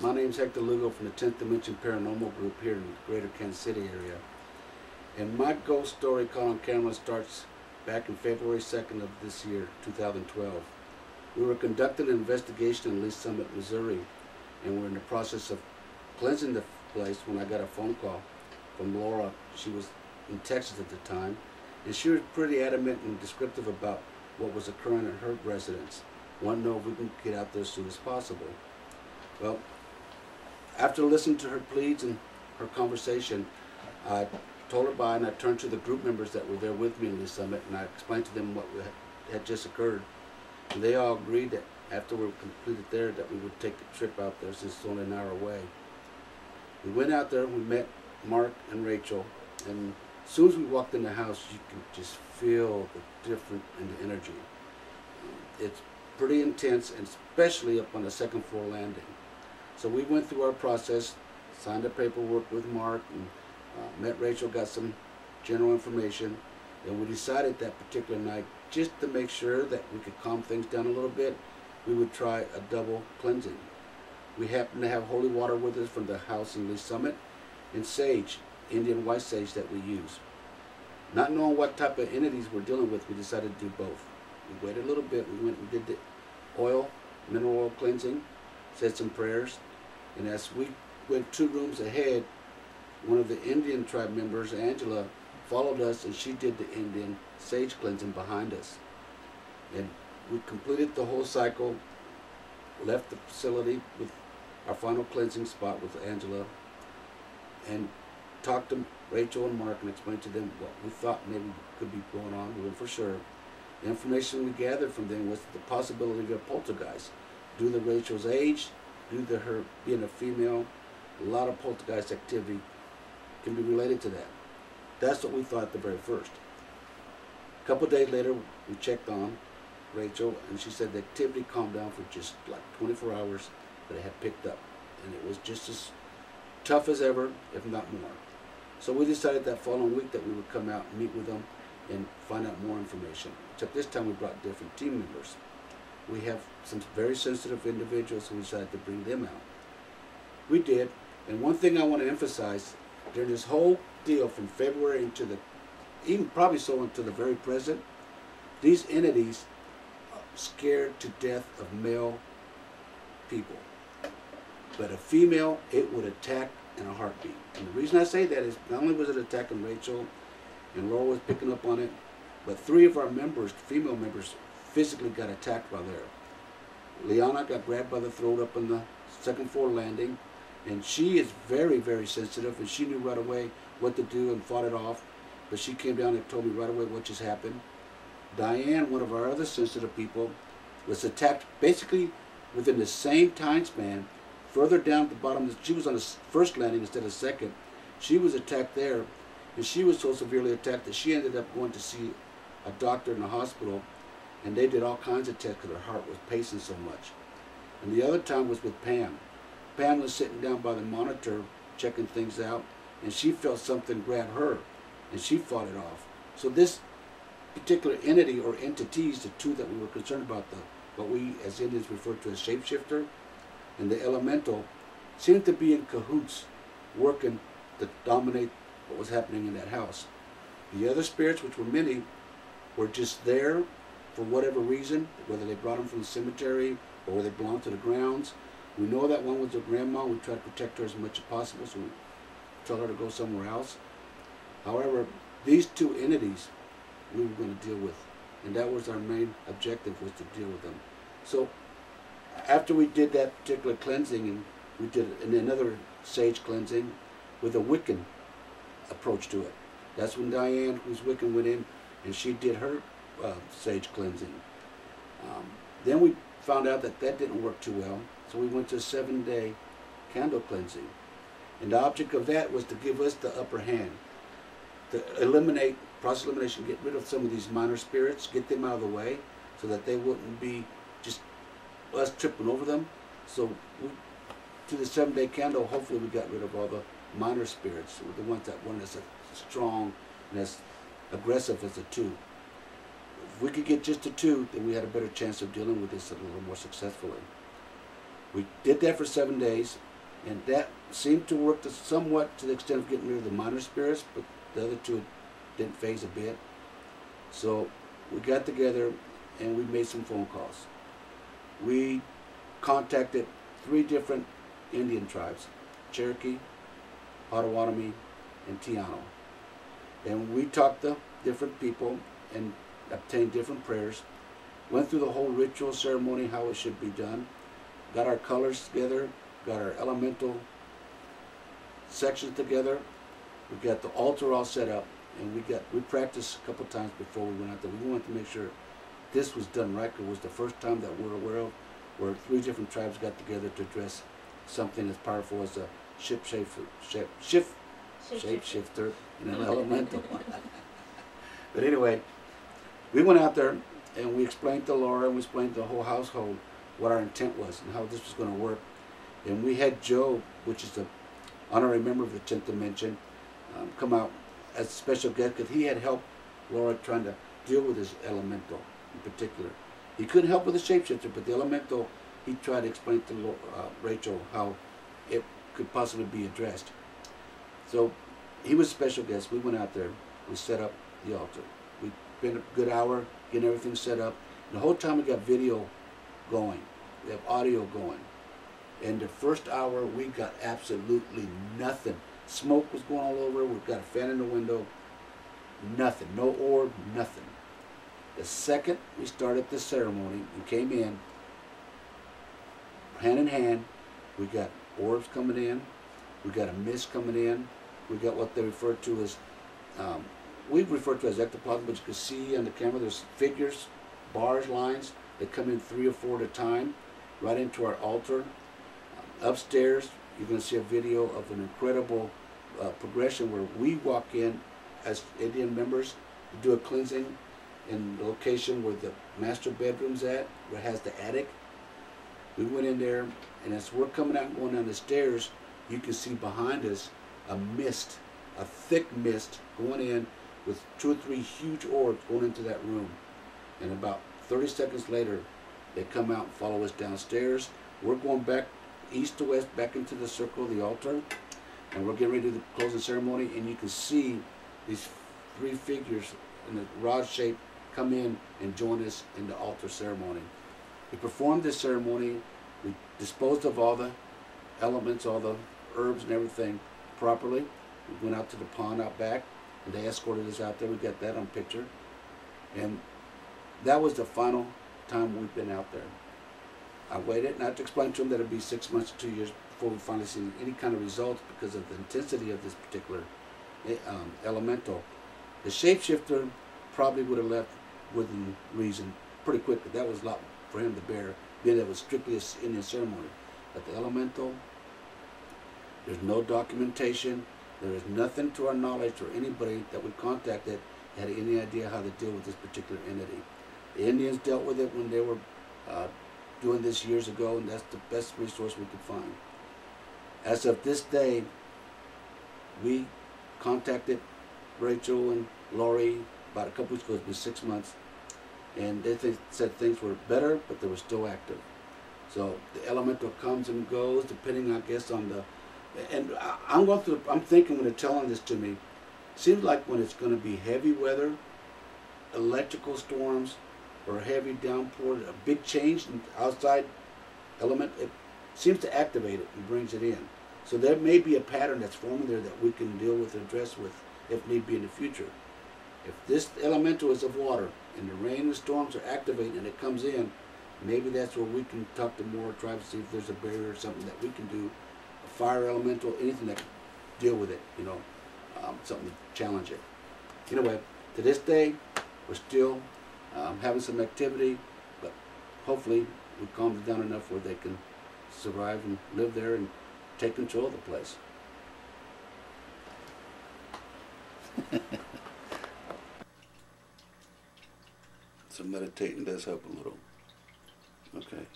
My name is Hector Lugo from the 10th Dimension Paranormal Group here in the greater Kansas City area. And my ghost story caught on camera starts back in February 2nd of this year, 2012. We were conducting an investigation in Lee Summit, Missouri, and we're in the process of cleansing the place when I got a phone call from Laura. She was in Texas at the time, and she was pretty adamant and descriptive about what was occurring at her residence. Wanted to know if we can get out there as soon as possible. Well, after listening to her pleads and her conversation, I told her bye and I turned to the group members that were there with me in Lee Summit, and I explained to them what had just occurred. And they all agreed that after we were completed there that we would take a trip out there since it's only an hour away. We went out there, we met Mark and Rachel, and as soon as we walked in the house, you can just feel the difference in the energy. It's pretty intense, and especially up on the second floor landing. So we went through our process, signed the paperwork with Mark, and met Rachel, got some general information, and we decided that particular night, just to make sure that we could calm things down a little bit, we would try a double cleansing. We happened to have holy water with us from the house in Lee Summit, and sage, Indian white sage that we use. Not knowing what type of entities we're dealing with, we decided to do both. We waited a little bit, we went and did the oil, mineral oil cleansing, said some prayers, and as we went 2 rooms ahead, one of the Indian tribe members, Angela, followed us, and she did the Indian sage cleansing behind us. And we completed the whole cycle, left the facility with our final cleansing spot with Angela, and talked to Rachel and Mark and explained to them what we thought maybe could be going on. We weren't for sure. The information we gathered from them was the possibility of a poltergeist. Due to Rachel's age, due to her being a female, a lot of poltergeist activity can be related to that. That's what we thought at the very first. A couple of days later, we checked on Rachel, and she said the activity calmed down for just like 24 hours, but it had picked up. And it was just as tough as ever, if not more. So we decided that following week that we would come out and meet with them and find out more information. Except this time we brought different team members. We have some very sensitive individuals, so we decided to bring them out. We did, and one thing I want to emphasize, during this whole deal from February into even probably so into the very present, these entities are scared to death of male people. But a female, it would attack in a heartbeat. And the reason I say that is not only was it attacking Rachel, and Laura was picking up on it, but 3 of our members, female members, physically got attacked while there. Liana got grabbed by the throat up on the second floor landing, and she is very, very sensitive, and she knew right away what to do and fought it off, but she came down and told me right away what just happened. Diane, one of our other sensitive people, was attacked basically within the same time span, further down at the bottom. She was on the first landing instead of second. She was attacked there, and she was so severely attacked that she ended up going to see a doctor in the hospital, and they did all kinds of tests because her heart was pacing so much. And the other time was with Pam. Pam was sitting down by the monitor checking things out, and she felt something grab her, and she fought it off. So this particular entity or entities, the 2 that we were concerned about, what we as Indians refer to as shapeshifter and the elemental, seemed to be in cahoots, working to dominate what was happening in that house. The other spirits, which were many, were just there for whatever reason, whether they brought them from the cemetery or whether they belonged to the grounds. We know that one was a grandma. We try to protect her as much as possible, so we tell her to go somewhere else. However, these 2 entities we were going to deal with, and that was our main objective, was to deal with them. So after we did that particular cleansing, and we did another sage cleansing with a Wiccan approach to it. That's when Diane, who's Wiccan, went in and she did her sage cleansing. Then we found out that that didn't work too well, so we went to a 7-day candle cleansing. And the object of that was to give us the upper hand, to eliminate, process elimination, get rid of some of these minor spirits, get them out of the way so that they wouldn't be just us tripping over them. So to the 7-day candle, hopefully we got rid of all the minor spirits, the ones that weren't as strong and as aggressive as the 2. If we could get just the 2, then we had a better chance of dealing with this a little more successfully. We did that for 7 days, and that seemed to work somewhat to the extent of getting rid of the minor spirits, but the other two didn't phase a bit. So we got together and we made some phone calls. We contacted 3 different Indian tribes: Cherokee, Potawatomi, and Tiano. And we talked to different people and obtained different prayers, went through the whole ritual ceremony, how it should be done, got our colors together, got our elemental sections together, we got the altar all set up, and we practiced a couple times before we went out there. We wanted to make sure this was done right. It was the first time that we're aware of where 3 different tribes got together to address something as powerful as a shapeshifter and an elemental. But anyway, we went out there and we explained to Laura and we explained to the whole household what our intent was and how this was going to work. And we had Joe, which is the honorary member of the 10th Dimension, come out as a special guest because he had helped Laura trying to deal with his elemental in particular. He couldn't help with the shapeshifter, but the elemental, he tried to explain to Rachel how it could possibly be addressed. So he was a special guest. We went out there. We set up the altar. We spent a good hour getting everything set up. And the whole time we got video going. We have audio going. And the first hour we got absolutely nothing. Smoke was going all over. We've got a fan in the window. Nothing. No orb, nothing. The second we started the ceremony and came in, hand in hand, we got orbs coming in, we got a mist coming in, we got what they refer to as, we refer to as ectoplasm, but you can see on the camera there's figures, bars, lines that come in 3 or 4 at a time, right into our altar. Upstairs, you're going to see a video of an incredible progression where we walk in as Indian members to do a cleansing in the location where the master bedroom's at, where it has the attic. We went in there, and as we're coming out and going down the stairs, you can see behind us a mist, a thick mist going in with 2 or 3 huge orbs going into that room. And about 30 seconds later, they come out and follow us downstairs. We're going back east to west, back into the circle of the altar, and we're getting ready to do the closing ceremony, and you can see these 3 figures in a rod shape come in and join us in the altar ceremony. We performed this ceremony. We disposed of all the elements, all the herbs and everything properly. We went out to the pond out back, and they escorted us out there. We got that on picture. And that was the final time we've been out there. I waited, and I had to explain to them that it'd be 6 months to 2 years before we finally see any kind of results because of the intensity of this particular elemental. The shapeshifter probably would have left within reason pretty quickly. That was a lot for him to bear, being that it was strictly an Indian ceremony. But the elemental, there's no documentation. There is nothing to our knowledge or anybody that we contacted had any idea how to deal with this particular entity. The Indians dealt with it when they were doing this years ago, and that's the best resource we could find. As of this day, we contacted Rachel and Laurie about a couple weeks ago. It's been 6 months, and they said things were better, but they were still active. So the elemental comes and goes depending, I guess, on the. And I'm thinking when they're telling this to me, seems like when it's going to be heavy weather, electrical storms, or a heavy downpour, a big change in outside element, it seems to activate it and brings it in. So there may be a pattern that's forming there that we can deal with and address with if need be in the future. If this elemental is of water and the rain and storms are activating and it comes in, maybe that's where we can talk to more tribes to see if there's a barrier or something that we can do, a fire elemental, anything that can deal with it, you know, something to challenge it. Anyway, to this day, we're still having some activity, but hopefully we calmed it down enough where they can survive and live there and take control of the place. So meditating does help a little. Okay.